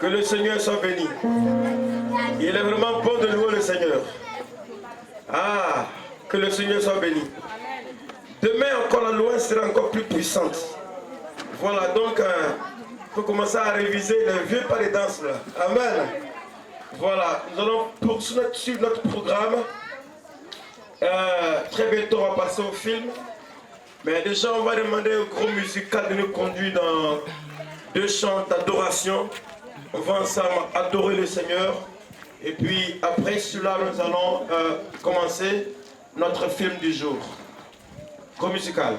Que le Seigneur soit béni. Il est vraiment bon de louer le Seigneur. Ah, que le Seigneur soit béni. Demain encore la louange sera encore plus puissante. Voilà, donc il faut commencer à réviser les vieux pas les danses là. Amen. Voilà, nous allons poursuivre notre programme. Très bientôt on va passer au film. Mais déjà on va demander au groupe musical de nous conduire dans 2 chants d'adoration. On va ensemble adorer le Seigneur. Et puis après cela nous allons commencer notre film du jour. Gros musical.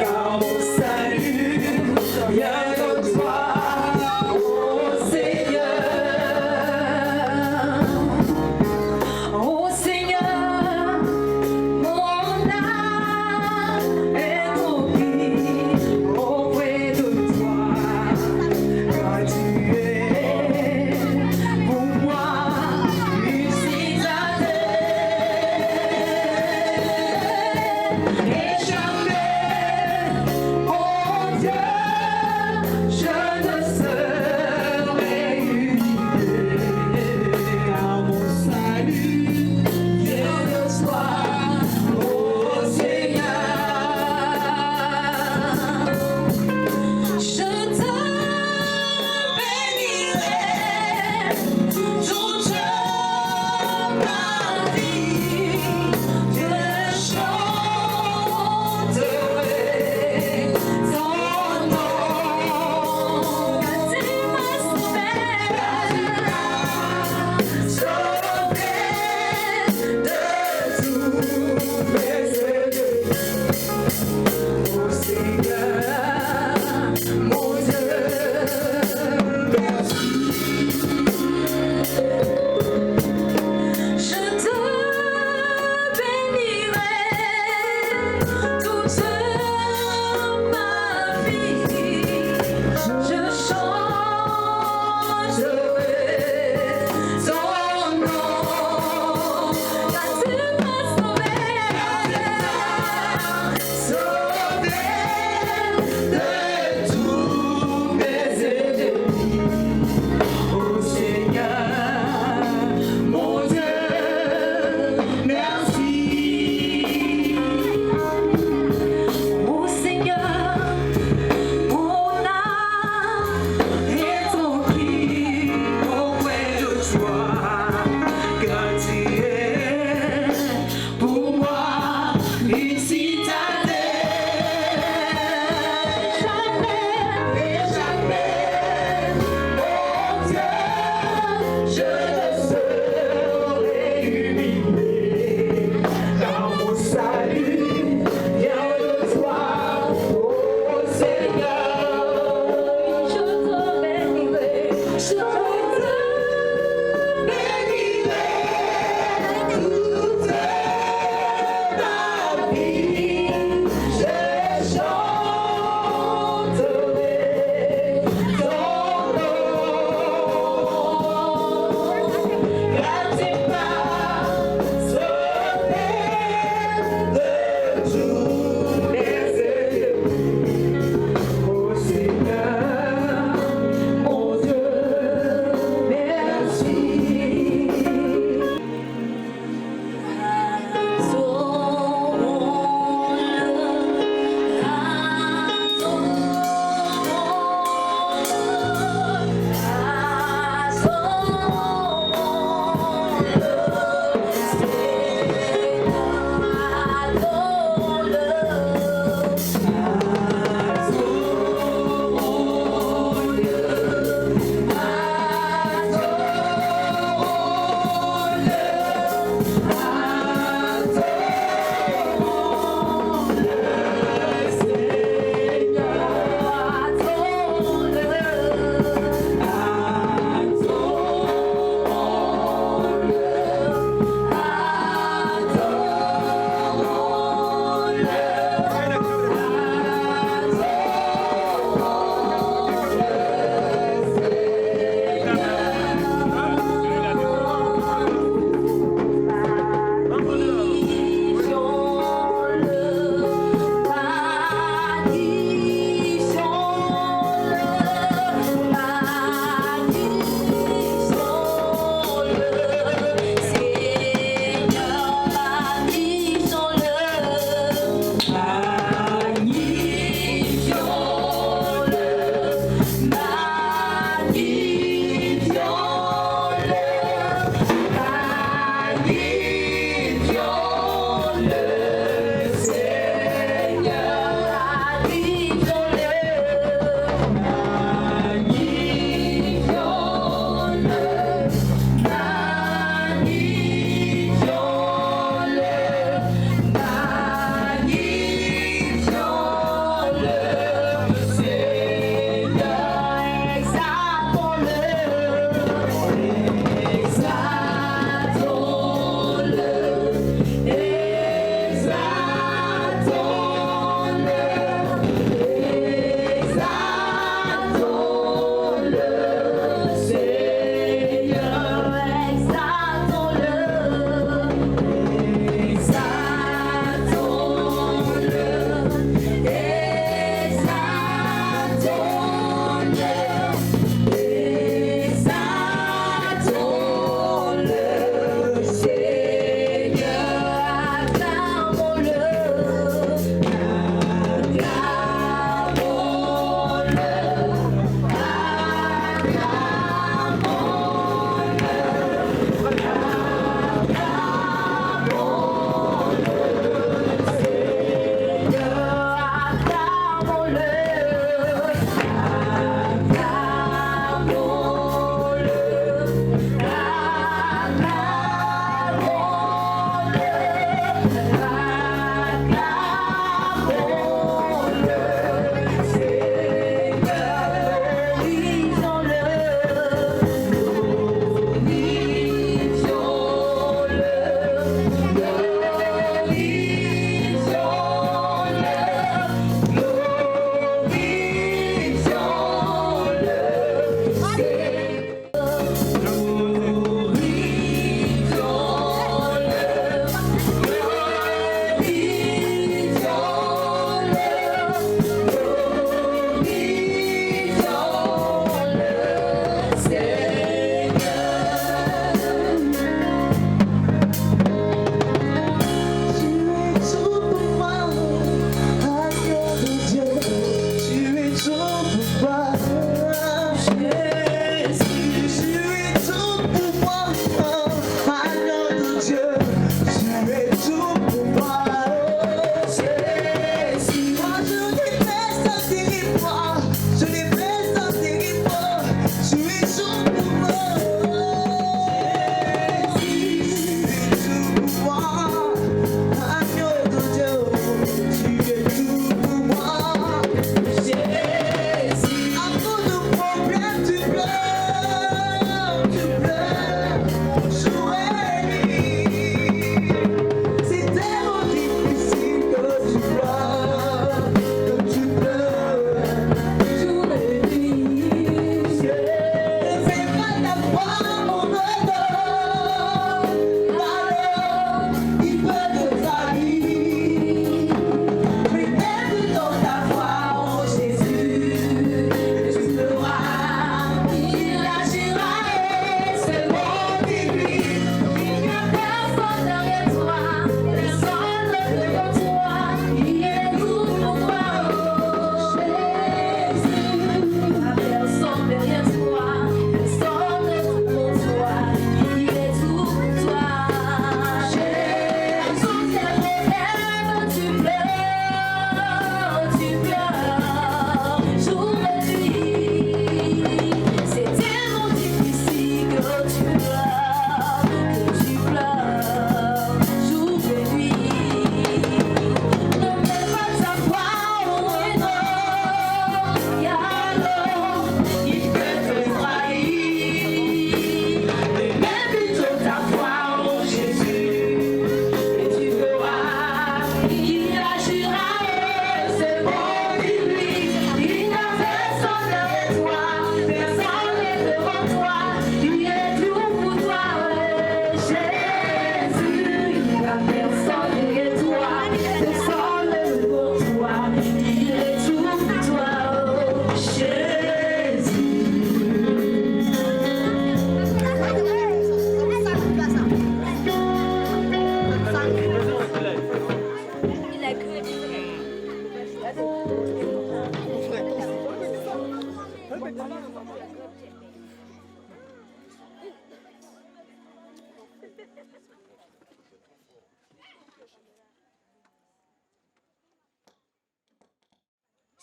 Car mon salut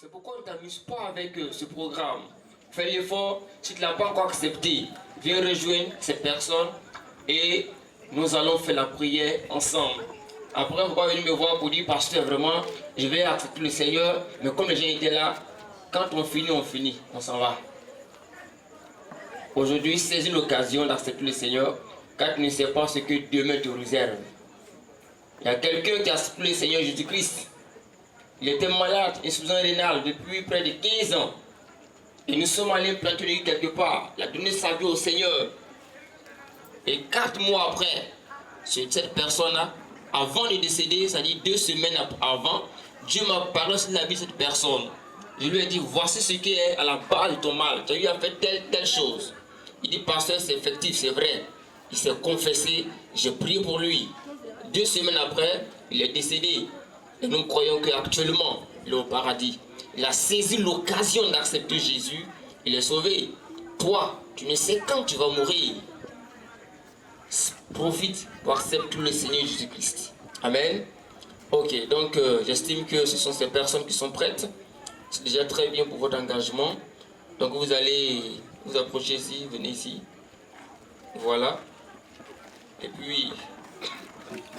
C'est pourquoi ne t'amuse pas avec ce programme. Fais l'effort, si tu ne l'as pas encore accepté, viens rejoindre cette personne et nous allons faire la prière ensemble. Après, on va venir me voir pour dire, pasteur, vraiment, je vais accepter le Seigneur, mais comme les gens étaient là, quand on finit, on s'en va. Aujourd'hui, saisis l'occasion d'accepter le Seigneur, car tu ne sais pas ce que demain te réserve. Il y a quelqu'un qui a accepté le Seigneur Jésus-Christ. Il était malade, insuffisant rénal depuis près de 15 ans. Et nous sommes allés planter lui quelque part. Il a donné sa vie au Seigneur. Et 4 mois après, cette personne-là, avant de décéder, c'est-à-dire 2 semaines avant, Dieu m'a parlé sur la vie de cette personne. Je lui ai dit, voici ce qui est à la base de ton mal. Tu lui as fait telle chose. Il dit, pasteur, c'est effectif, c'est vrai. Il s'est confessé, j'ai prié pour lui. 2 semaines après, il est décédé. Et nous croyons qu'actuellement, il est au paradis. Il a saisi l'occasion d'accepter Jésus. Il est sauvé. Toi, tu ne sais quand tu vas mourir. Profite pour accepter le Seigneur Jésus-Christ. Amen. Ok, donc j'estime que ce sont ces personnes qui sont prêtes. C'est déjà très bien pour votre engagement. Donc vous allez vous approcher ici, venez ici. Voilà. Et puis,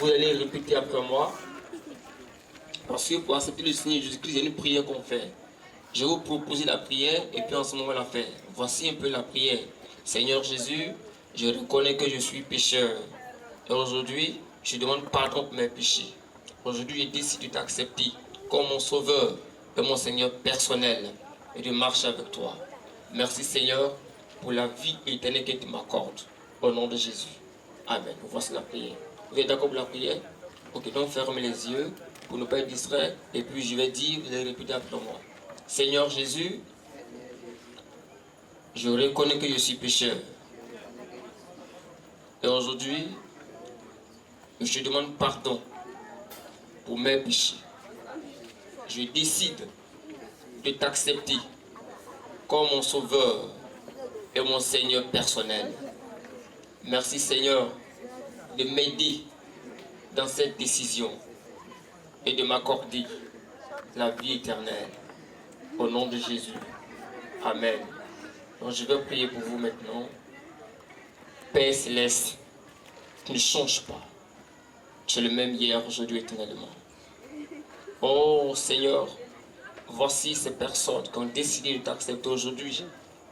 vous allez répéter après moi. Parce que pour accepter le Seigneur Jésus-Christ, il y a une prière qu'on fait. Je vais vous proposer la prière et puis en ce moment la faire. Voici un peu la prière. Seigneur Jésus, je reconnais que je suis pécheur. Et aujourd'hui, je demande pardon pour mes péchés. Aujourd'hui, je décide de t'accepter comme mon sauveur et mon Seigneur personnel et de marcher avec toi. Merci Seigneur pour la vie éternelle que tu m'accordes. Au nom de Jésus. Amen. Voici la prière. Vous êtes d'accord pour la prière? Ok, donc fermez les yeux pour ne pas être distrait. Et puis je vais dire, vous allez répéter après moi. Seigneur Jésus, je reconnais que je suis pécheur. Et aujourd'hui, je te demande pardon pour mes péchés. Je décide de t'accepter comme mon sauveur et mon Seigneur personnel. Merci Seigneur de m'aider dans cette décision et de m'accorder la vie éternelle. Au nom de Jésus. Amen. Donc je vais prier pour vous maintenant. Père céleste, tu ne changes pas. Tu es le même hier, aujourd'hui, éternellement. Oh Seigneur, voici ces personnes qui ont décidé de t'accepter aujourd'hui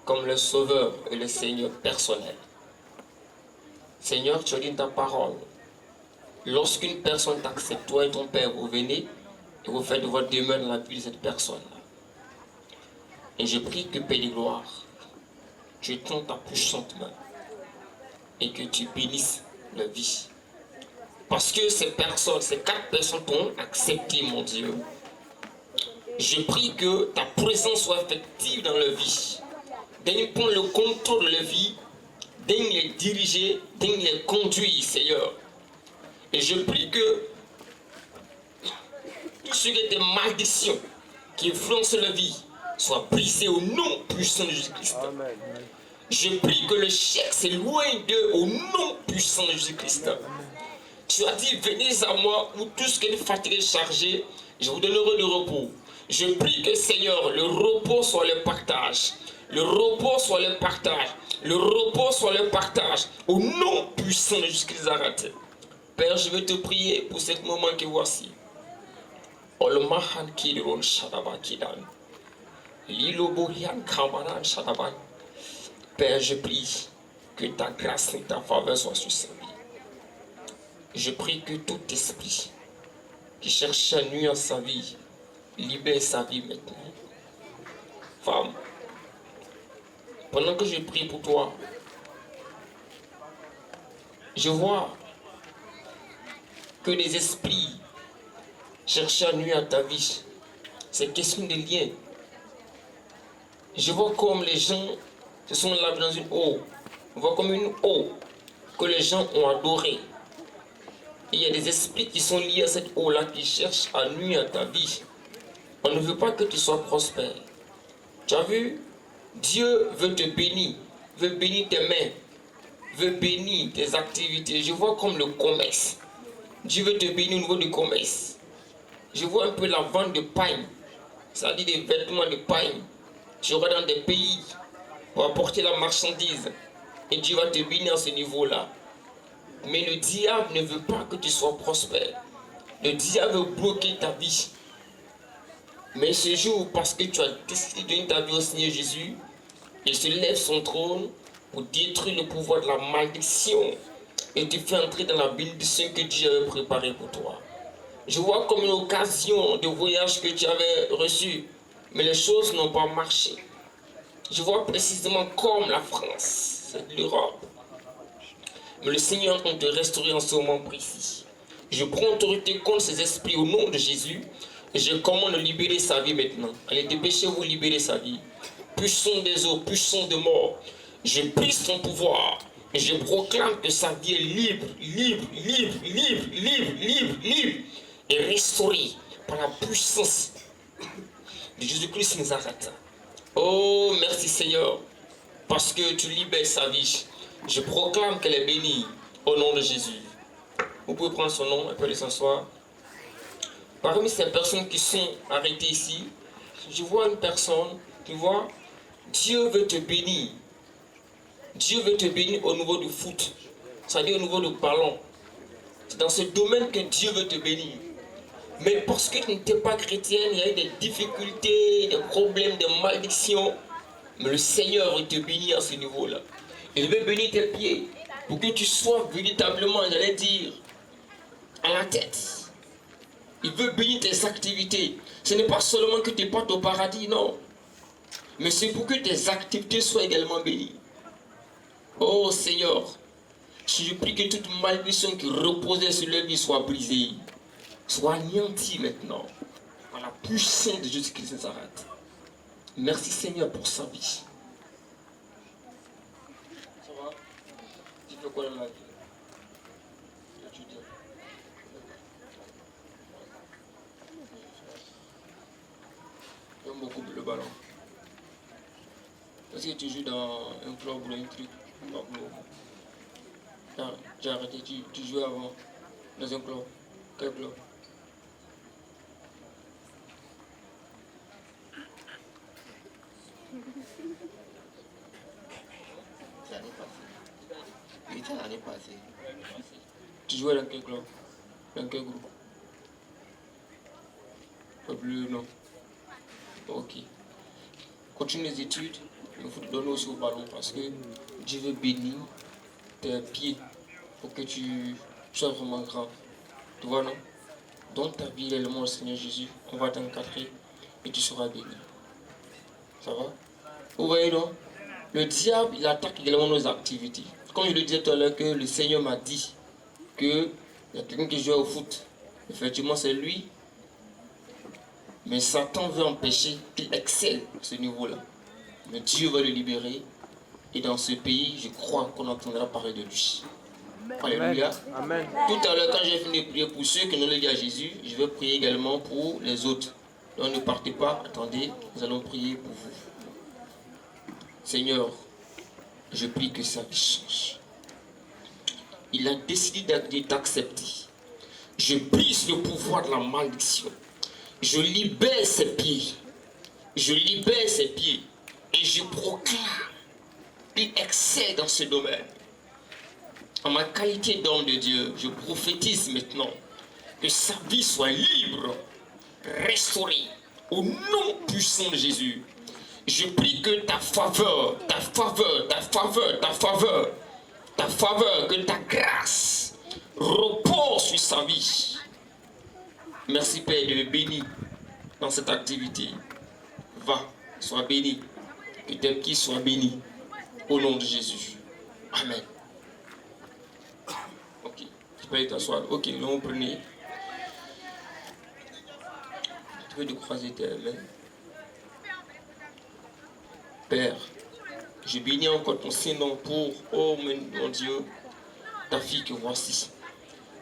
comme le Sauveur et le Seigneur personnel. Seigneur, tu as dit ta parole. Lorsqu'une personne t'accepte, toi et ton Père, vous venez et vous faites de votre demeure dans la vie de cette personne-là. Et je prie que, Père de gloire, tu étends ta puissante main et que tu bénisses leur vie. Parce que ces personnes, ces 4 personnes t'ont accepté, mon Dieu. Je prie que ta présence soit effective dans leur vie. Daigne prendre le contrôle de leur vie, daigne les diriger, daigne les conduire, Seigneur. Et je prie que tout ce qui est des malédictions qui influencent leur vie soit brisé au nom puissant de Jésus-Christ. Je prie que le chèque s'éloigne d'eux au nom puissant de Jésus-Christ. Tu as dit, venez à moi, où tout ce qui est fatigué, chargé, je vous donnerai le repos. Je prie que Seigneur, le repos soit le partage. Le repos soit le partage. Le repos soit le partage. Au nom puissant de Jésus-Christ. Père, je vais te prier pour ce moment que voici. Olmahan Kiron Shadaba Kidan. Père, je prie que ta grâce et ta faveur soient sur sa vie. Je prie que tout esprit qui cherche à nuire sa vie, libère sa vie maintenant. Femme, pendant que je prie pour toi, je vois que les esprits cherchent à nuire à ta vie. C'est question de lien. Je vois comme les gens se sont lavés dans une eau. On voit comme une eau que les gens ont adorée. Et il y a des esprits qui sont liés à cette eau-là qui cherchent à nuire à ta vie. On ne veut pas que tu sois prospère. Tu as vu? Dieu veut te bénir, veut bénir tes mains, veut bénir tes activités. Je vois comme le commerce. Dieu veut te bénir au niveau du commerce. Je vois un peu la vente de pain. ça dit des vêtements de paille. Tu auras dans des pays pour apporter la marchandise. Et Dieu va te bénir à ce niveau-là. Mais le diable ne veut pas que tu sois prospère. Le diable veut bloquer ta vie. Mais ce jour, parce que tu as décidé de donner ta vie au Seigneur Jésus, il se lève son trône pour détruire le pouvoir de la malédiction et te faire entrer dans la bénédiction que Dieu avait préparée pour toi. Je vois comme une occasion de voyage que tu avais reçu, mais les choses n'ont pas marché. Je vois précisément comme la France, l'Europe. Mais le Seigneur est en train de te restaurer en ce moment précis. Je prends autorité contre ces esprits au nom de Jésus et je commande de libérer sa vie maintenant. Allez, dépêchez-vous, libérer sa vie. Puissant des eaux, puissant de mort, je brise son pouvoir et je proclame que sa vie est libre, libre, libre, libre, libre, libre, libre et restaurée par la puissance de Jésus-Christ Nazareth. Oh, merci Seigneur, parce que tu libères sa vie. Je proclame qu'elle est bénie au nom de Jésus. Vous pouvez prendre son nom, elle peut aller s'asseoir. Parmi ces personnes qui sont arrêtées ici, je vois une personne, tu vois, Dieu veut te bénir. Dieu veut te bénir au niveau du foot, c'est-à-dire au niveau du ballon. C'est dans ce domaine que Dieu veut te bénir. Mais parce que tu n'étais pas chrétienne, il y a eu des difficultés, des problèmes, des malédictions. Mais le Seigneur veut te bénir à ce niveau-là. Il veut bénir tes pieds pour que tu sois véritablement, j'allais dire, à la tête. Il veut bénir tes activités. Ce n'est pas seulement que tu portes au paradis, non. Mais c'est pour que tes activités soient également bénies. Oh Seigneur, je prie que toute malédiction qui reposait sur leur vie soit brisée, soit anéantie maintenant, par la puissance de Jésus-Christ de Nazareth. Merci Seigneur pour sa vie. Ça va? Tu fais quoi dans la vie? J'aime beaucoup le ballon. Est-ce que tu joues dans un club ou un truc? Non, j'ai arrêté, tu jouais avant dans un club. Quel club? L'année passée. Oui, c'est l'année passée. Tu jouais dans quel club? Dans quel groupe? Pas plus, non. Ok. Continue les études, il faut te donner aussi au ballon parce que Dieu veut bénir tes pieds pour que tu sois vraiment grand. Tu vois, non? Dans ta vie, réellement, le Seigneur Jésus, on va t'encadrer et tu seras béni. Ça va? Vous voyez, non? Le diable, il attaque également nos activités. Comme je le disais tout à l'heure, que le Seigneur m'a dit qu'il y a quelqu'un qui joue au foot. Effectivement, c'est lui. Mais Satan veut empêcher qu'il excelle à ce niveau-là. Mais Dieu va le libérer. Et dans ce pays, je crois qu'on entendra parler de lui. Alléluia. Amen. Tout à l'heure, quand j'ai fini de prier pour ceux qui n'ont le dit à Jésus, je vais prier également pour les autres. Donc ne partez pas, attendez, nous allons prier pour vous. Seigneur, je prie que sa vie change. Il a décidé de t'accepter. Je brise le pouvoir de la malédiction. Je libère ses pieds. Je libère ses pieds. Et je proclame qu'il excelle dans ce domaine. En ma qualité d'homme de Dieu, je prophétise maintenant que sa vie soit libre, restaurée, au nom puissant de Jésus. Je prie que ta faveur, que ta grâce repose sur sa vie. Merci Père de le bénir dans cette activité. Va, sois béni. Que tes pieds soient bénis. Au nom de Jésus. Amen. Ok, tu peux aller t'asseoir. Ok, nous on prenez. Tu peux te croiser tes mains. Père, je bénis encore ton Saint-Nom pour, oh mon Dieu, ta fille que voici.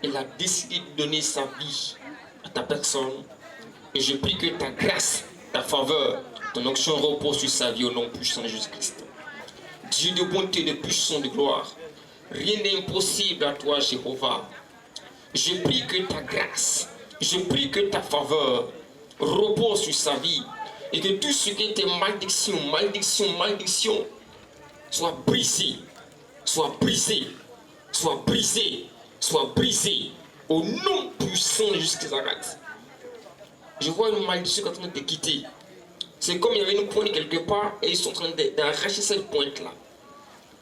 Elle a décidé de donner sa vie à ta personne. Et je prie que ta grâce, ta faveur, ton onction repose sur sa vie au nom puissant de Jésus-Christ. Dieu de bonté, de puissance, de gloire. Rien n'est impossible à toi, Jéhovah. Je prie que ta grâce, je prie que ta faveur repose sur sa vie Et que tout ce qui était malédiction, malédiction, malédiction, soit brisé, soit brisé, soit brisé, soit brisé, au nom puissant de Jésus-Christ. Je vois une malédiction qui est en train de te quitter. C'est comme il y avait une pointe quelque part et ils sont en train d'arracher cette pointe-là.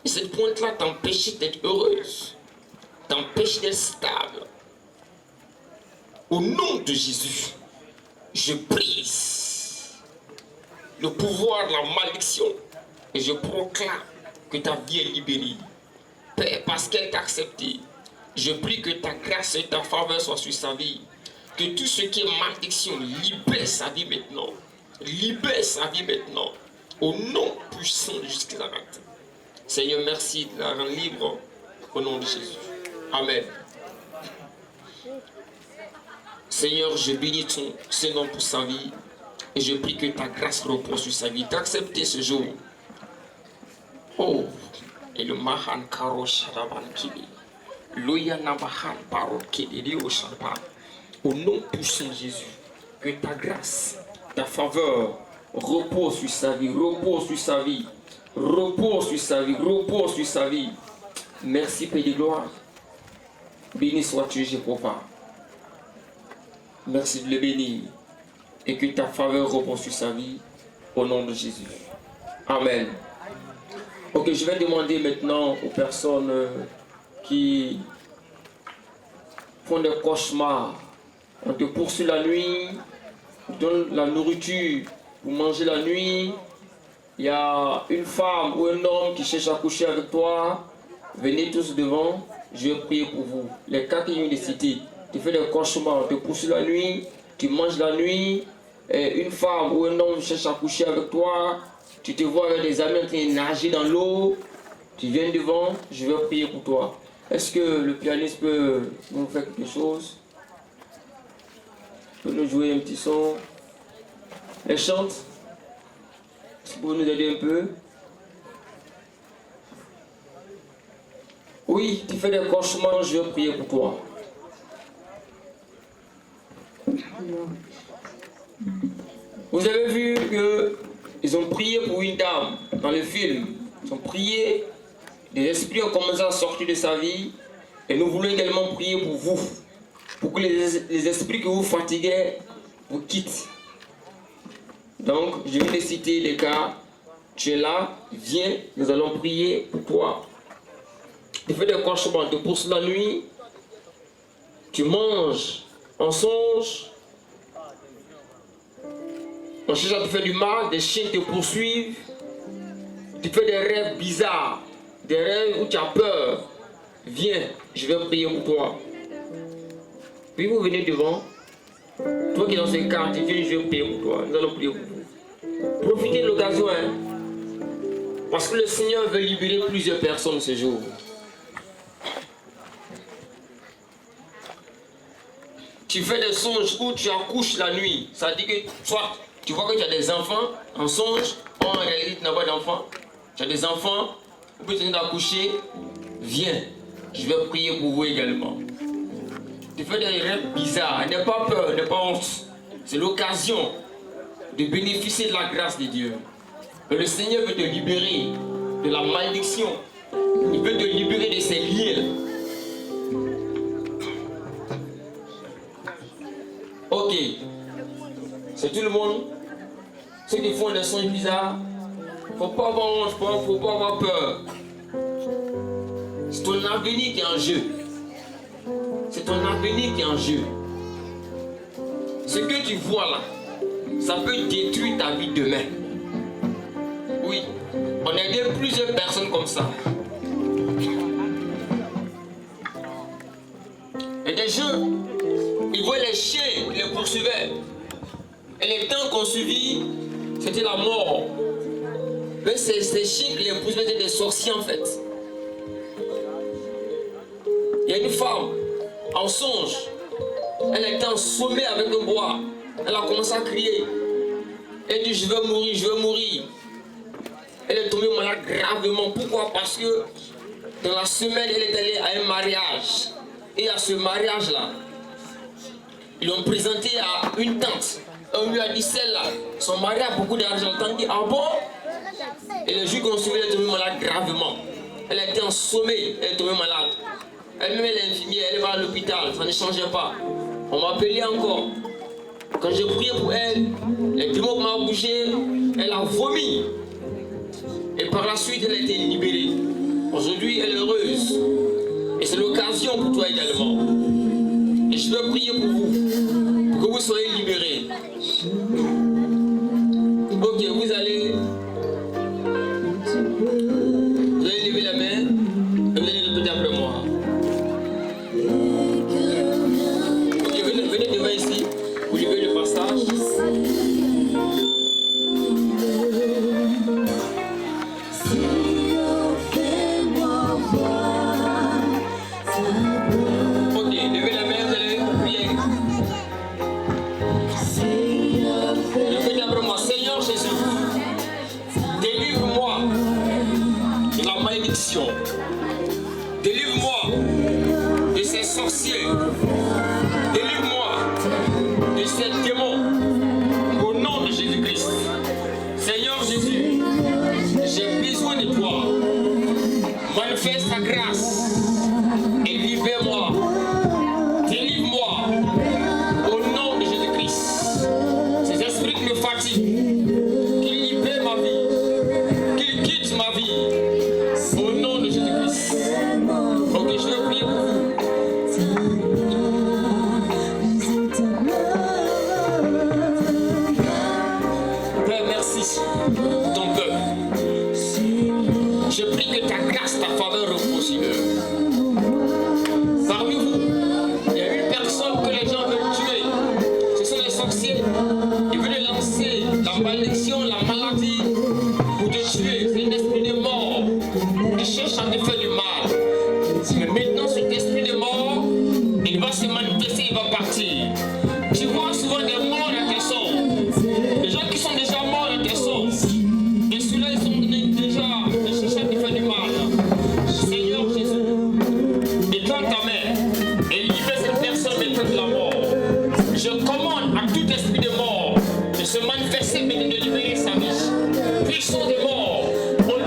Et cette pointe-là t'empêche d'être heureuse, t'empêche d'être stable. Au nom de Jésus, je brise le pouvoir de la malédiction et je proclame que ta vie est libérée. Père, parce qu'elle t'a accepté, je prie que ta grâce et ta faveur soient sur sa vie. Que tout ce qui est malédiction libère sa vie maintenant. Libère sa vie maintenant. Au nom puissant de Jésus-Christ. Seigneur, merci de la rendre libre au nom de Jésus. Amen. Seigneur, je bénis ton Seigneur pour sa vie et je prie que ta grâce repose sur sa vie. D'accepter ce jour. Oh, et le Mahan Karo Shadaban Kili. Loyana Mahan Paro Kili Oshapa. Au nom puissant de Jésus, que ta grâce, ta faveur repose sur sa vie, repose sur sa vie, repose sur sa vie, repose sur sa vie. Merci, Père de gloire. Béni sois-tu, Jéhovah. Merci de le bénir et que ta faveur repose sur sa vie au nom de Jésus. Amen. Ok, je vais demander maintenant aux personnes qui font des cauchemars. On te poursuit la nuit, on te donne la nourriture pour manger la nuit. Il y a une femme ou un homme qui cherche à coucher avec toi. Venez tous devant, je vais prier pour vous. Les cas qui viennent de citer, tu fais des cauchemars, on te poursuit la nuit, tu manges la nuit. Et une femme ou un homme cherche à coucher avec toi. Tu te vois avec des amis en train de nager dans l'eau. Tu viens devant, je vais prier pour toi. Est-ce que le pianiste peut nous faire quelque chose? Peut nous jouer un petit son? Elle chante? Est-ce que vous pouvez nous aider un peu? Oui, tu fais des cauchemars, je vais prier pour toi. Vous avez vu qu'ils ont prié pour une dame dans le film. Ils ont prié, des esprits ont commencé à sortir de sa vie. Et nous voulons également prier pour vous. Pour que les esprits que vous fatiguez vous quittent. Donc, je vais te citer les cas. Tu es là, viens, nous allons prier pour toi. Tu fais des cauchemars, tu te pousses la nuit. Tu manges en songe. On cherche à te faire du mal, des chiens te poursuivent. Tu fais des rêves bizarres, des rêves où tu as peur. Viens, je vais prier pour toi. Puis vous venez devant. Toi qui es dans ce quartier, viens, je vais prier pour toi. Nous allons prier pour vous. Profitez de l'occasion, hein. Parce que le Seigneur veut libérer plusieurs personnes ce jour. Tu fais des songes où tu accouches la nuit. Ça dit que soit tu vois que tu as des enfants en songe, ou en réalité tu n'as pas d'enfants. Tu as des enfants, ou peut-être d'accoucher. Viens, je vais prier pour vous également. Tu fais des rêves bizarres. N'aie pas peur, n'aie pas honte. C'est l'occasion de bénéficier de la grâce de Dieu. Et le Seigneur veut te libérer de la malédiction. Il veut te libérer de ces liens. Ok. C'est tout le monde. Ceux qui font des sons bizarres. Faut pas avoir honte, faut pas avoir peur. C'est ton avenir qui est en jeu. C'est ton avenir qui est en jeu. Ce que tu vois là, ça peut détruire ta vie demain. Oui, on a aidé plusieurs personnes comme ça. Et des gens, ils voient les chiens qui les poursuivaient. Et les temps qu'on suivit, c'était la mort. Mais ces chiens qui les poursuivaient étaient des sorciers en fait. Il y a une femme, en songe, elle était ensommée avec un bois. Elle a commencé à crier. Elle dit, je veux mourir, je veux mourir. Elle est tombée malade gravement. Pourquoi? Parce que dans la semaine, elle est allée à un mariage. Et à ce mariage-là, ils l'ont présenté à une tante. On lui a dit, celle-là, son mari a beaucoup d'argent. On dit, ah bon? Et le jour qu'on se souvient, elle est tombée malade gravement. Elle a été en sommeil, elle est tombée malade. Elle-même, elle est infirmière, elle va à l'hôpital, ça ne changeait pas. On m'a appelé encore. Quand j'ai prié pour elle, les démons m'ont bougé, elle a vomi. Et par la suite, elle a été libérée. Aujourd'hui, elle est heureuse. Et c'est l'occasion pour toi également. Et je veux prier pour vous, pour que vous soyez libérés. Ok, vous allez lever la main et vous allez répéter après moi. Ok, venez devant ici. Vous levez le passage. Ok, levez la main, vous allez prier. Répétez après moi. Seigneur Jésus, délivre-moi de la malédiction. Délivre-moi de ces sorciers. Délivre-moi de ces démons. Au nom de Jésus-Christ. Seigneur Jésus, j'ai besoin de toi. Manifeste ta grâce et libère-moi. Délivre-moi. Au nom de Jésus-Christ. Ces esprits qui me fatiguent, qu'ils libèrent ma vie, qu'ils quittent ma vie. Au nom de Jésus-Christ. Ok, je vais prier pour vous. Père, merci pour ton peuple. Je prie que ta grâce, ta faveur repose sur eux. Parmi vous, il y a une personne que les gens veulent tuer. Ce sont les sorciers. Ils veulent lancer la malédiction, la maladie pour te tuer. C'est un esprit de mort qui cherche à te faire du mal. Mais maintenant, cet esprit de mort, il va se manifester, il va partir. Tu vois souvent des morts à tes sons. Des gens qui sont déjà morts à tes sons. Et ceux-là, ils sont déjà cherchent à te faire du mal. Seigneur Jésus, étends ta main et libère cette personne maintenant de la mort. Je commande à tout esprit de mort de se manifester et de libérer sa vie. Puissance de mort, au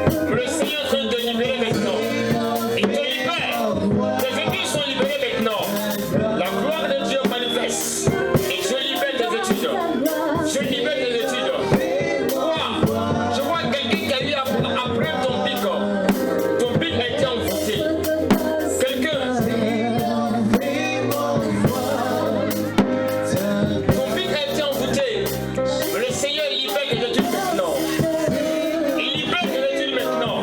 Le Seigneur est en train de te libérer maintenant. Il te libère. Tes études sont libérées maintenant. La gloire de Dieu manifeste. Et je libère tes études. Je libère tes études. Je vois quelqu'un qui a eu après ton pic. Ton pic a été envoûté. Quelqu'un. Ton pic a été envoûté. Le Seigneur libère tes études maintenant. Il libère tes études maintenant.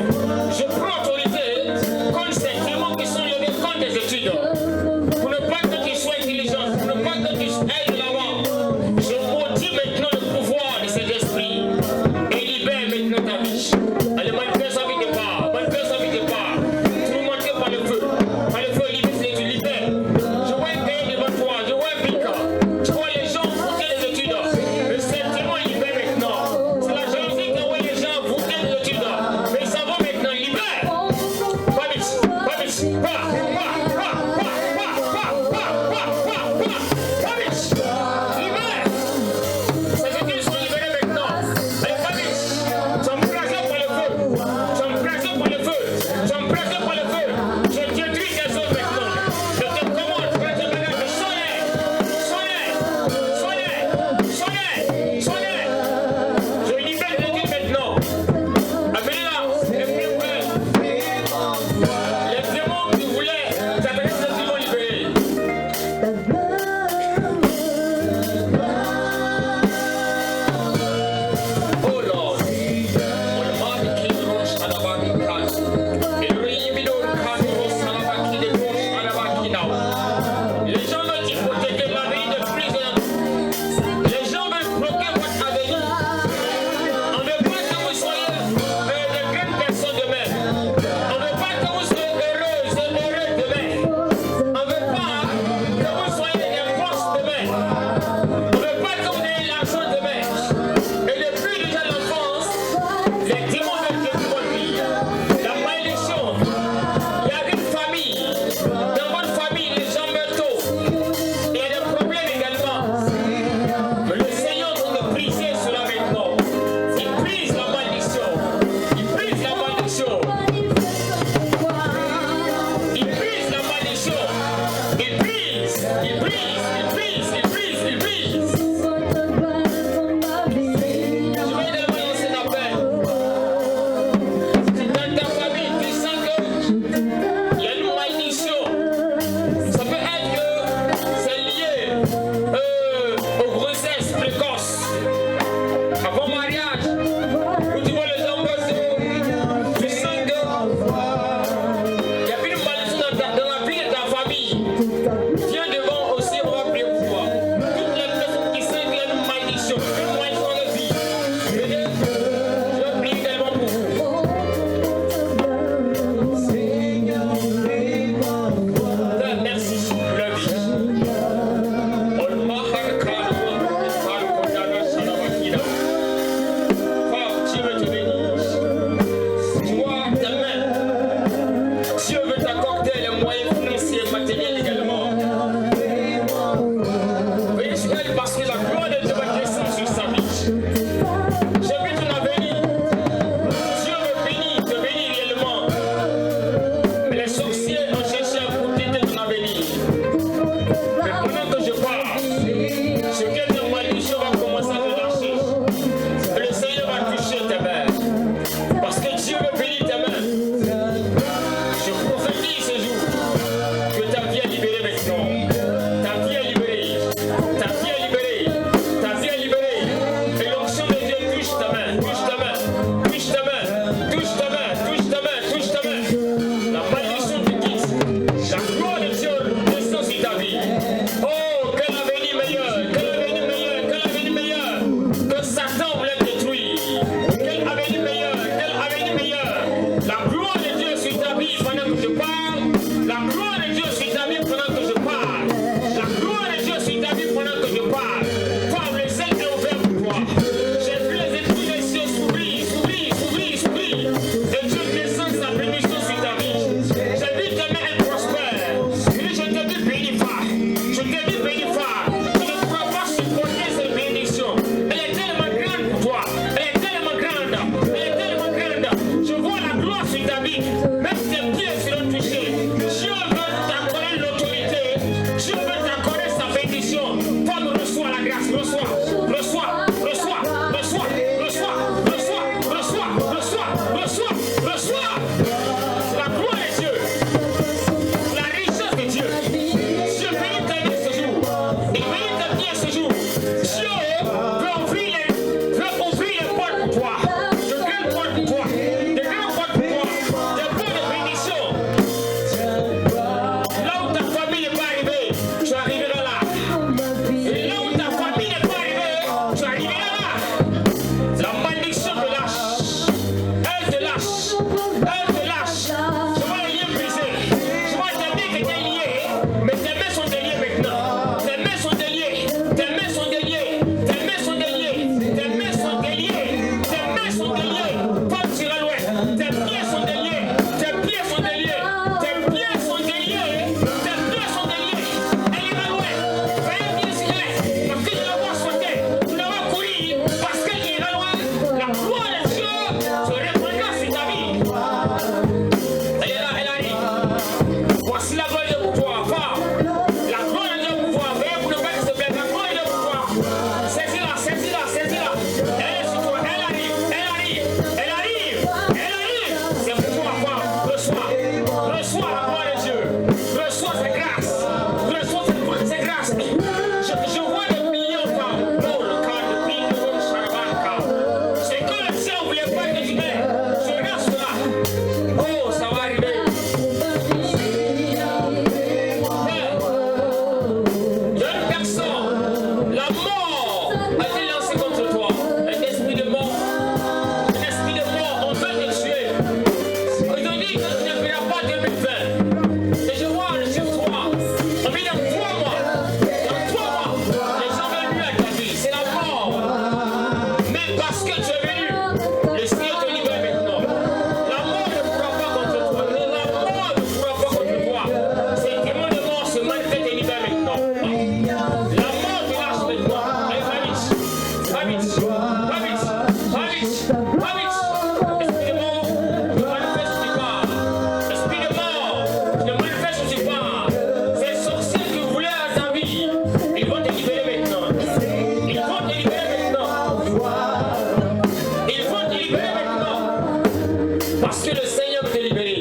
Parce que le Seigneur veut te libérer.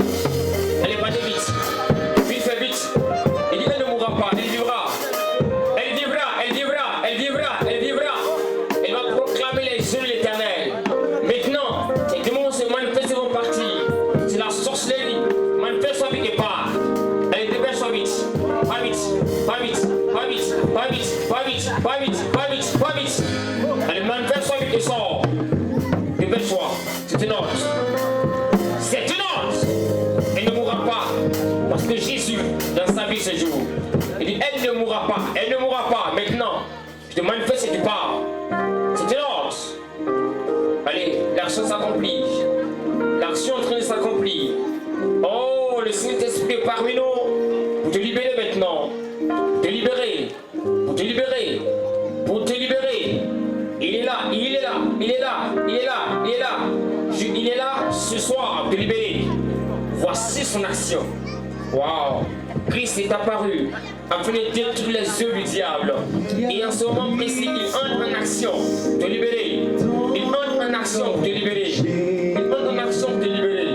Elle est pas vite. Vite, fais vite. Il dit elle ne mourra pas, elle vivra. Elle vivra, elle vivra, elle vivra, elle vivra. Elle va proclamer les yeux de l'Éternel. Maintenant, les démons se manifestent vont partir. C'est la sorcellerie. Manifeste soit vite et part. Elle dépêche soit vite. Pas vite, pas vite, pas vite, pas vite, pas vite, pas vite, pas vite, pas vite. Elle manifeste soit vite et sort. Dépêche-toi. C'est une ordre. C'est une ordre. Elle ne mourra pas. Parce que Jésus, dans sa vie ce jour, il dit elle ne mourra pas. Elle ne mourra pas. Maintenant, je te manifeste et tu pars. C'est une ordre. Allez, l'action s'accomplit. L'action est en train de s'accomplir. Oh, le Saint-Esprit est parmi nous. Pour te libérer maintenant. Pour te libérer. Pour te libérer. Pour te libérer. Il est là, il est là, il est là, il est là, il est là. Il est là ce soir pour te libérer. Voici son action. Waouh! Christ est apparu afin de détruire les œuvres du diable. Et en ce moment précis, il entre en action pour te libérer. Il entre en action pour te libérer. Il entre en action pour te libérer.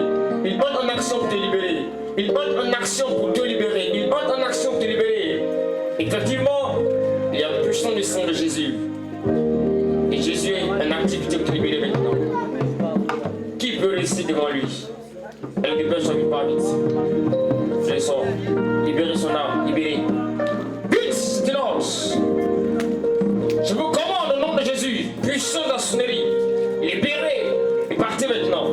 Il entre en action pour te libérer. Il entre en action pour te libérer. Il entre en action pour te libérer. Effectivement, il y a puissance du sang de Jésus. Et Jésus est en activité pour te libérer maintenant. Qui peut rester devant lui? Elle libère son vie pas vite. Je le sors. Libérez son âme. Libérez. Vite, silence. Je vous commande au nom de Jésus. Puissance dans son élit. Libérez. Et partez maintenant.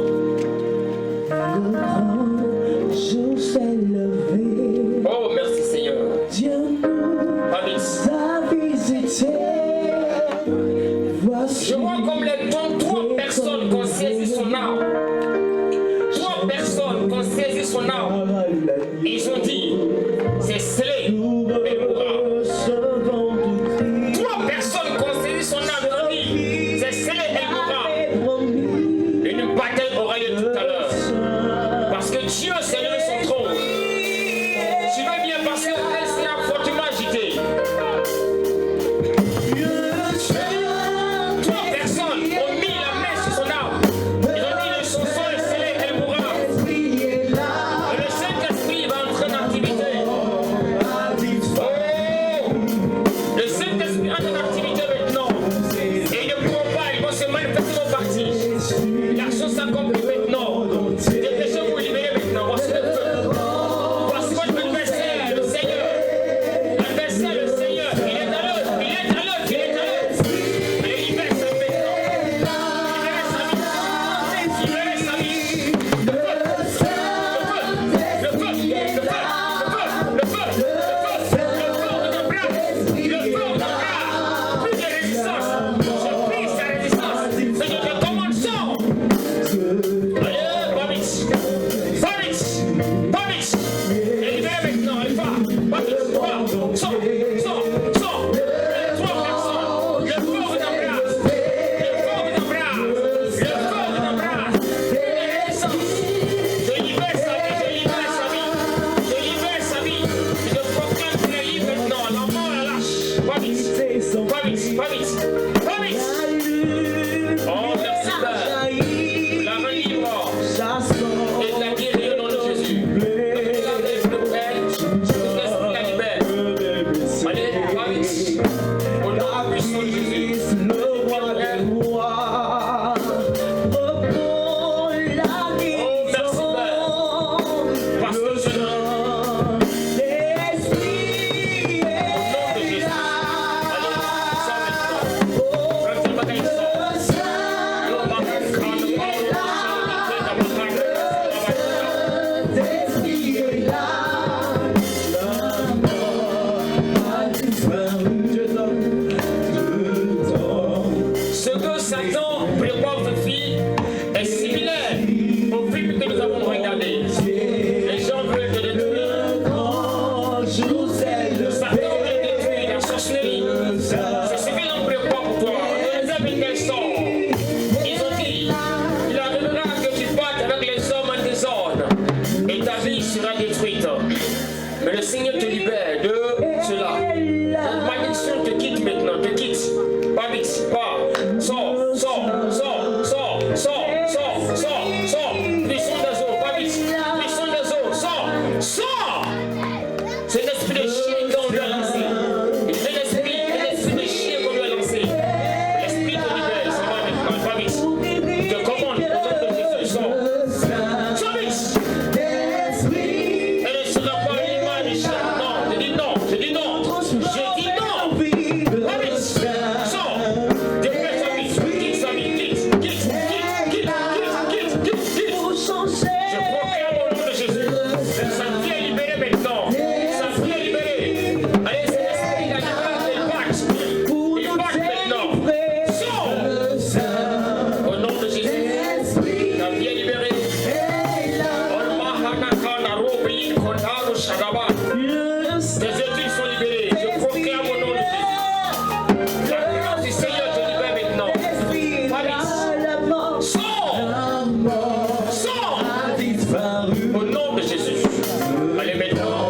Oh, merci Seigneur. Pas vite. Je vois comme les dons, 3 personnes qui ont saisi son âme. 3 personnes qui ont saisi son âme. Et ils ont dit, c'est scellé, elle mourra. 3 personnes qui ont saisi son âme, ils ont dit, c'est scellé, elle mourra. Une bataille aura lieu tout à l'heure. Parce que Dieu s'est levé son trône. Tu veux bien parce qu'elle sera fortement agitée. Mais le Seigneur te libère de cela. Cette malédiction te quitte maintenant, te quitte. Pas vite, pas. Sors, sors, sors, sors, sors, sors, sors, sors. Puissance Shadaba. Tes études sont libérées. Je proclame au nom de Jésus. La grâce du Seigneur te libère maintenant. Fabrice, sors. Au nom de Jésus. Allez maintenant.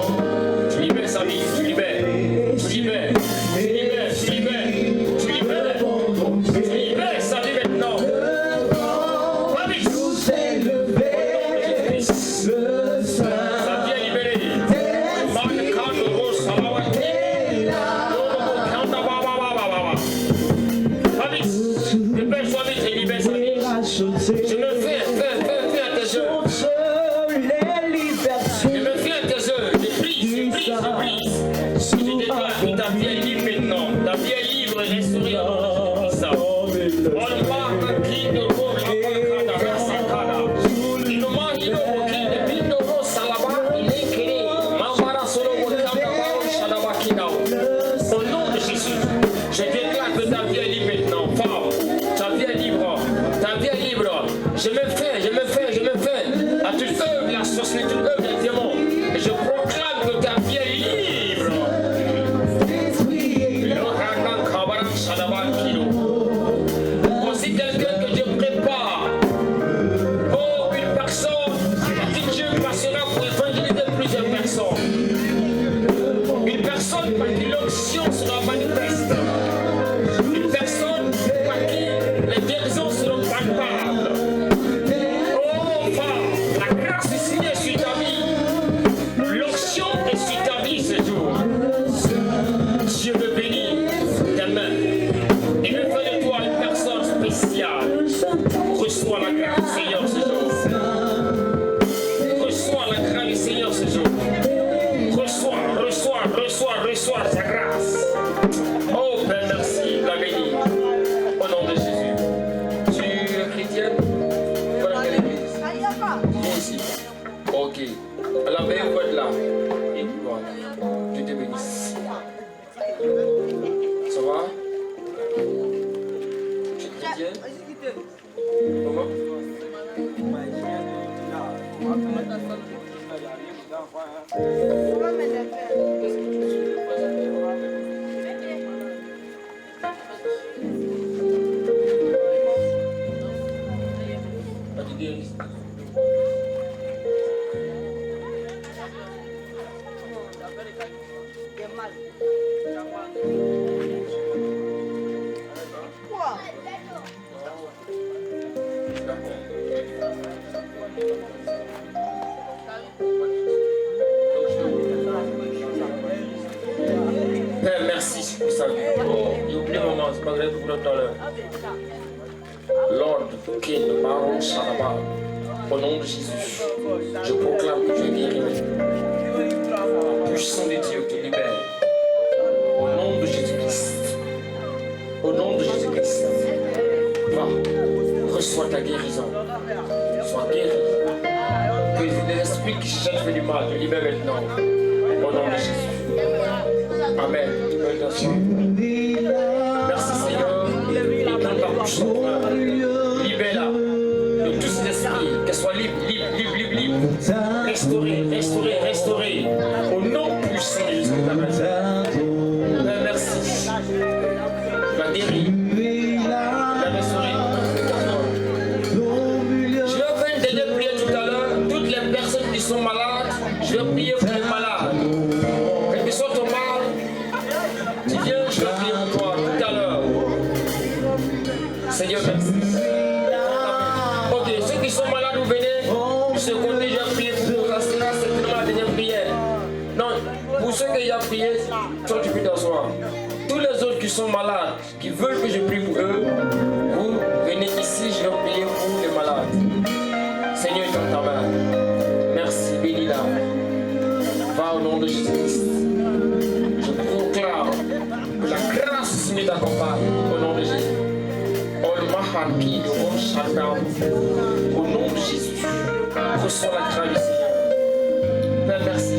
Tu libères sa vie. Tu libères. Tu libères. Tu libères. Tu libères. Tu libères. Tu libères sa vie maintenant. Fabrice. Je me fais à tes œuvres. Je me fais à tes œuvres. Je brise. Je déclare que ta vie est libre maintenant. Ta vie est libre et restaurée au nom de Jésus. Au nom de Jésus, je déclare que ta vie est libre maintenant. Femme, ta vie est libre. Ta vie est libre. Je me fais à toute œuvre, la sorcellerie, toute œuvre des démons. Et je proclame que ta vie est libre. Voici quelqu'un que je prépare. Oh, une personne qui Dieu passera pour évangéliser plusieurs personnes. Une personne par qui l'onction sera manifeste. Une personne par qui les guérisons seront palpables. Oh femme, la grâce du Seigneur est sur ta vie. L'onction est sur ta vie ce jour. Dieu veut bénir tes mains. Et veut faire de toi une personne spéciale. Reçois la grâce du Seigneur ce jour. Reçois la grâce du Seigneur ce jour. Reçois sa grâce. Oh Père, merci, la bénis. Au nom de Jésus. Tu es chrétienne? Voilà quelle église? Viens ici. Ok. La meilleure voix de là. Et voilà. Dieu te bénisse. Ça va? Tu es chrétienne? Comment? Père, merci pour ça. J'ai oublié un moment, c'est pas grave pour tout à l'heure. Lord, King, Baron, Shalaba, au nom de Jésus, je proclame que tu es guéri. Puissant de Dieu te libère. Au nom de Jésus-Christ. Au nom de Jésus-Christ. Va, reçois ta guérison. Sois guéri. Que les esprits qui cherchent du mal te libèrent maintenant. Au nom de Jésus. Amen. Merci Seigneur. Et dans ta bouche, libère-la de tous ces esprits. Qu'elle soit libre. Restaurée. Au nom puissant de Jésus. Merci. La guérie. La restaurer. Je vais faire une dernière prière tout à l'heure. Toutes les personnes qui sont malades, je vais prier pour les malades. Quel que soit ton mal, tu viens, je vais prier pour toi tout à l'heure. Seigneur, merci. Ok, ceux qui sont malades, vous venez. De ce côté, je vais prier pour vous. Ça sera certainement la dernière prière. Non, pour ceux qui ont prié, toi tu peux t'asseoir. Tous les autres qui sont malades, qui veulent que je prie pour eux, vous venez ici, je vais prier pour les malades. Seigneur, donne ta main. Merci, bénis-la. Va au nom de Jésus-Christ. Je proclame que la grâce du Seigneur t'accompagne au nom de Jésus. Au nom de Jésus, reçois la grâce du Seigneur. Père, merci.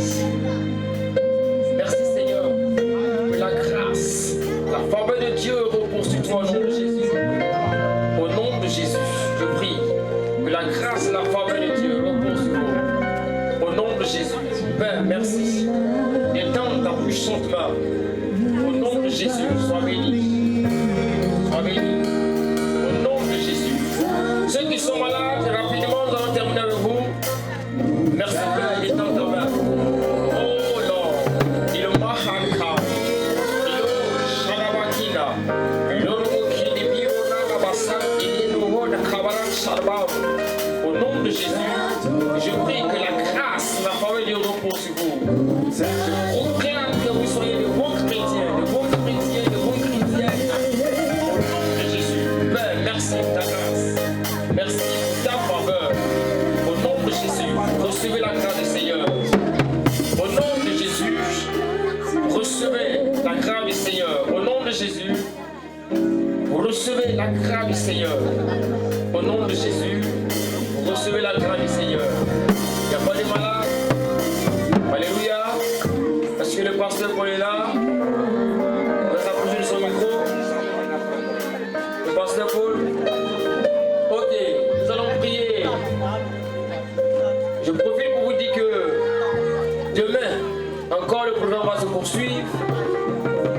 Merci Seigneur, que la grâce, la faveur de Dieu repose sur toi au nom de Jésus. Au nom de Jésus, je prie que la grâce et la faveur de Dieu repose sur toi. Au nom de Jésus, Père, merci. chante là. Au nom de Jésus, sois béni. Sois béni. Au nom de Jésus. Ceux qui sont malades, rapidement, nous allons terminer avec vous. Merci Père, il est dans ta main. Oh Lord, il mahanka, il shalawakina, l'orokini biona kabasa, il nous de kabaran shalbam. Au nom de Jésus, je prie que la grâce, la faveur du repos sur vous. Je proclame que vous soyez de bons chrétiens, de bons chrétiens, de bons chrétiens. Au nom de Jésus, Père, merci de ta grâce. Merci pour ta faveur. Au nom de Jésus, recevez la grâce du Seigneur. Au nom de Jésus, recevez la grâce du Seigneur. Au nom de Jésus, vous recevez la grâce du Seigneur. Au nom de Jésus, vous recevez la grâce du Seigneur. Il n'y a pas de malades. Alléluia. Est-ce que le pasteur Paul est là? On va s'approcher de son micro. Le pasteur Paul. Ok, nous allons prier. Je profite pour vous dire que demain, encore le programme va se poursuivre.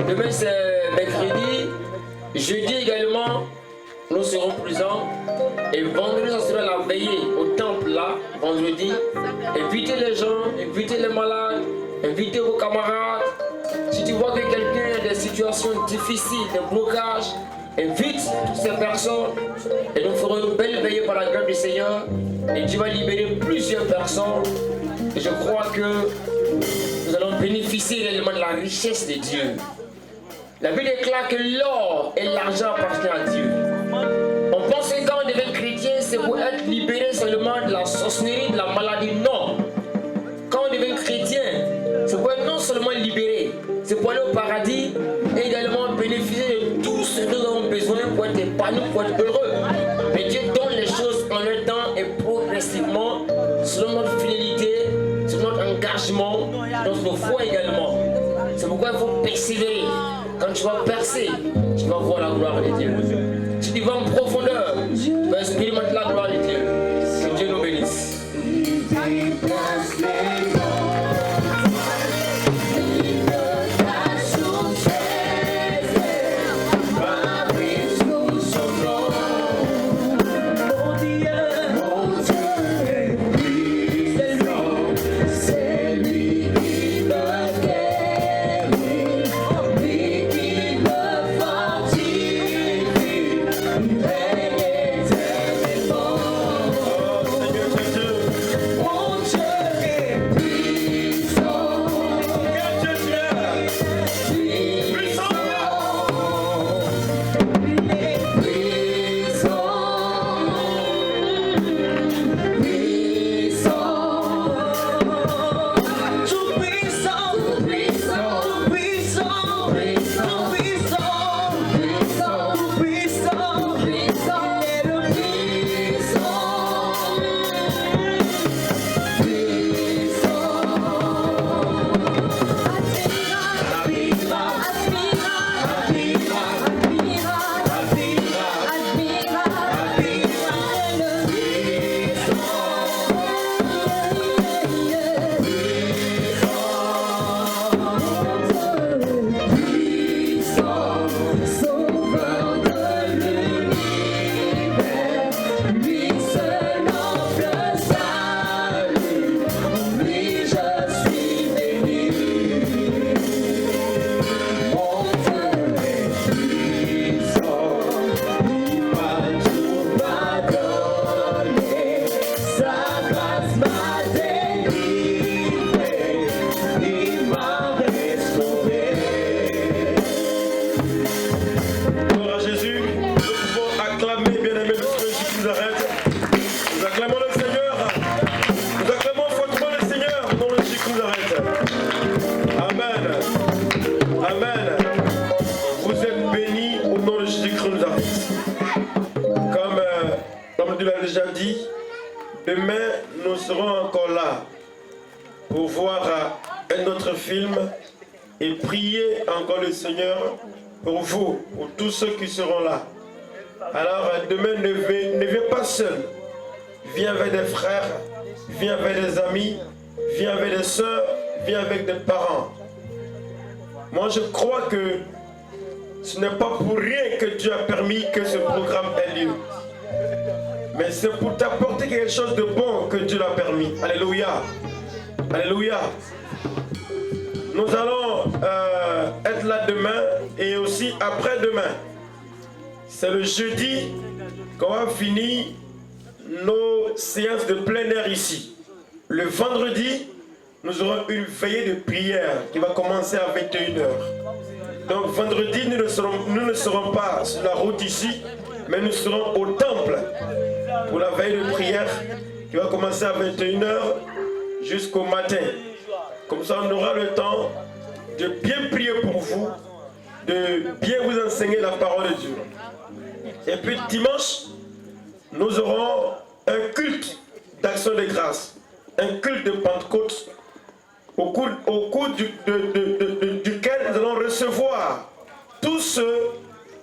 Demain c'est mercredi. Jeudi également, nous serons présents. Et vendredi, ça sera la veillée au temple là, vendredi. Invitez les gens, invitez les malades, invitez vos camarades. Si tu vois que quelqu'un a des situations difficiles, des blocages, invite toutes ces personnes et nous ferons une belle veillée par la grâce du Seigneur. Et Dieu va libérer plusieurs personnes. Et je crois que nous allons bénéficier réellement de la richesse de Dieu. La Bible déclare que l'or et l'argent appartiennent à Dieu. On pense que quand on devient chrétien, c'est pour être libéré seulement de la sorcellerie, de la maladie. Non. Quand on devient chrétien, c'est pour être non seulement libéré, c'est pour aller au paradis et également bénéficier de tout ce que nous avons besoin pour être épanoui, pour être heureux. Mais Dieu donne les choses en un temps et progressivement, selon notre fidélité, selon notre engagement, notre foi également. C'est pourquoi il faut persévérer. Quand tu vas percer, tu vas voir la gloire de Dieu. Si tu vas en profondeur, tu vas expérimenter la gloire de Dieu. Que Dieu nous bénisse. Demain, nous serons encore là pour voir un autre film et prier encore le Seigneur pour vous, pour tous ceux qui seront là. Alors demain, ne viens pas seul. Viens avec des frères, viens avec des amis, viens avec des soeurs, viens avec des parents. Moi, je crois que ce n'est pas pour rien que Dieu a permis que ce programme ait lieu. Mais c'est pour t'apporter quelque chose de bon que Dieu l'a permis. Alléluia. Alléluia. Nous allons être là demain et aussi après-demain. C'est le jeudi qu'on va finir nos séances de plein air ici. Le vendredi, nous aurons une veillée de prière qui va commencer à 21h. Donc vendredi, nous ne serons pas sur la route ici, mais nous serons au temple pour la veille de prière qui va commencer à 21h jusqu'au matin. Comme ça, on aura le temps de bien prier pour vous, de bien vous enseigner la parole de Dieu. Et puis dimanche, nous aurons un culte d'action de grâce, un culte de Pentecôte, au cours duquel nous allons recevoir tous ceux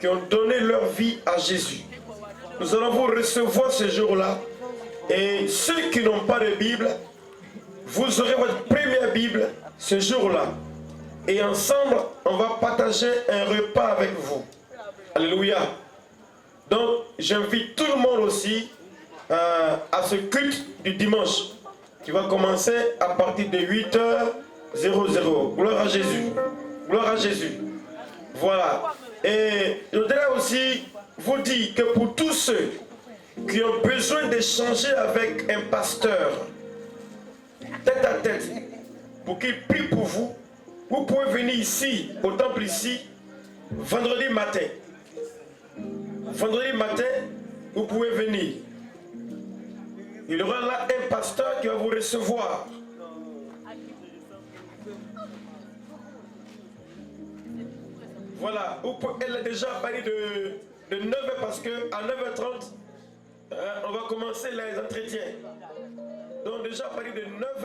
qui ont donné leur vie à Jésus. Nous allons vous recevoir ce jour-là. Et ceux qui n'ont pas de Bible, vous aurez votre première Bible ce jour-là. Et ensemble, on va partager un repas avec vous. Alléluia. Donc, j'invite tout le monde aussi à ce culte du dimanche qui va commencer à partir de 8h00. Gloire à Jésus. Gloire à Jésus. Voilà. Et je voudrais aussi vous dire que pour tous ceux qui ont besoin d'échanger avec un pasteur tête à tête pour qu'il prie pour vous, vous pouvez venir ici, au temple ici, vendredi matin. Vendredi matin, vous pouvez venir. Il y aura là un pasteur qui va vous recevoir. Voilà, elle est déjà partie de 9h parce qu'à 9h30, on va commencer les entretiens. Donc déjà partie de 9h.